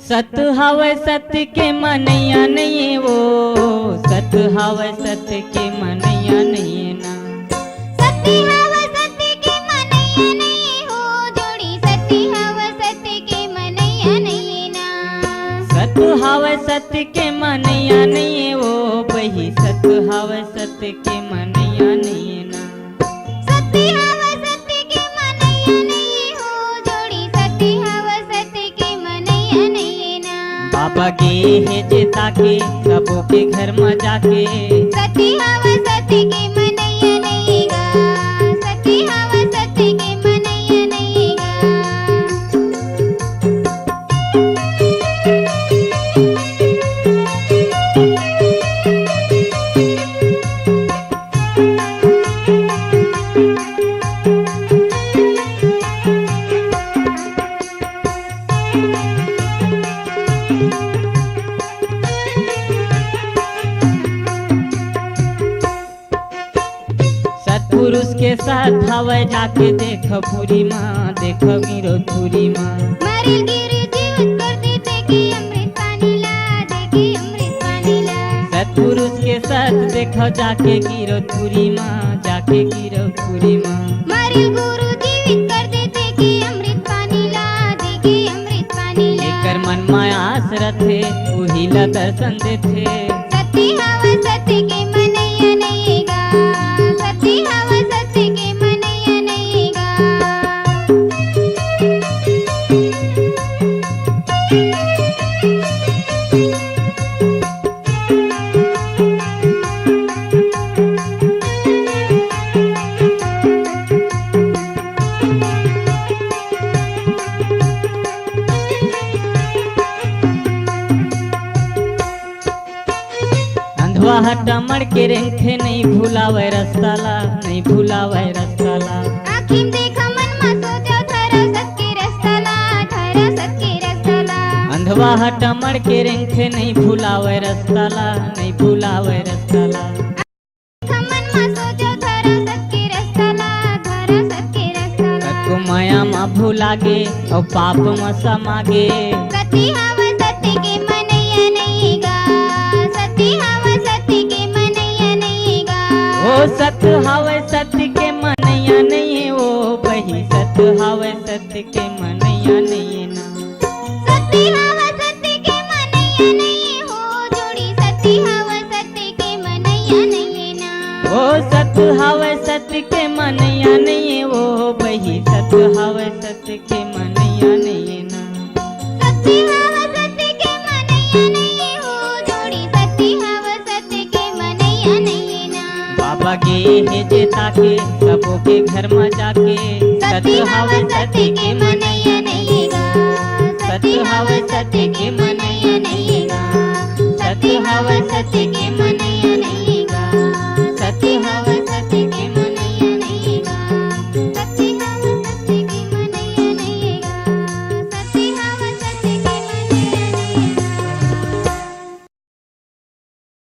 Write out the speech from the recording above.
सत हवे सत्य के मनैया नहीं वो, सत हवे सत्य के मनैया नहीं ना। सत्य हवे सत्य के मनैया नहीं हो जोड़ी, सत्य हवे सत्य के मनैया नहीं ना। सत हवे सत्य के मनैया नहीं वो बही, सत हवे सत्य के मनैया नहीं ना। सत्य हवे सत्य के मनैया नहीं हो जोड़ी, सत्य हवे सत्य के मनैया नहीं ना। बाबा गे है जेता के सबों के घर में जाके, सत्य हवे सत्य के मनैया नहीं गा, सत्य हवे सत्य के मनैया नहीं गा। सतपुरुष के साथ हवे जाके देख पूरी माँ, देख गिरो पूरी माँ। मरिल गिरी जीवित कर देते कि अमृत पानी ला, देखे अमृत पानी ला। सतपुरुष के साथ देखो जाके गिरो पूरी माँ, जाके गिरो पूरी माँ। मरिल गुरु जीवित कर देते कि अमृत पानी ला, देखे अमृत पानी ला। एकर मन में आस रथे वही ला दर्शन देथे। सत्य हवे सत्य के मनैया नहीं गा, सत्य हवे सत्य के मनैया नहीं गा। अंधवा हट्टा मर के रेंखे नहीं भूलावे रस्ताला, नहीं भूलावे रस्ताला। आँखीं देखा मन में सोचा थारा सबके रस्ताला, थारा सबके रस्ताला। अंधवा हट्टा मर के रेंखे नहीं भूलावे रस्ताला, नहीं भूलावे रस्ताला। देखा मन में सोचा थारा सबके रस्ताला, थारा सबके रस्ताला। कतको माया मा भूलागे और पाप में समागे। सत्य हवे सत्य के मनैया नहीं गा, सत्य हवे सत्य के मनैया नहीं गा। ओ सत्य हवे सत्य के मनैया नहीं वो बही, सत्य हवे सत्य के मनैया नहीं ना। सत्य हवे सत्य के मनैया नहीं हो जोड़ी, सत्य हवे सत्य के मनैया नहीं ना। ओ सत्य हवे सत्य के मनैया नहीं वो बही, सत्य हवे सत्य के मनैया नहीं ना। सत्य हवे सत्य के मनैया नहीं हो जोड़ी, सत्य हवे सत्य के मनैया नहीं ना। बाबा गे है जेता के सबों के घर में जाके, सत्य हवे सत्य के मनैया नहीं गा, सत्य हवे सत्य के मनैया नहीं गा, सत्य हवे सत्य के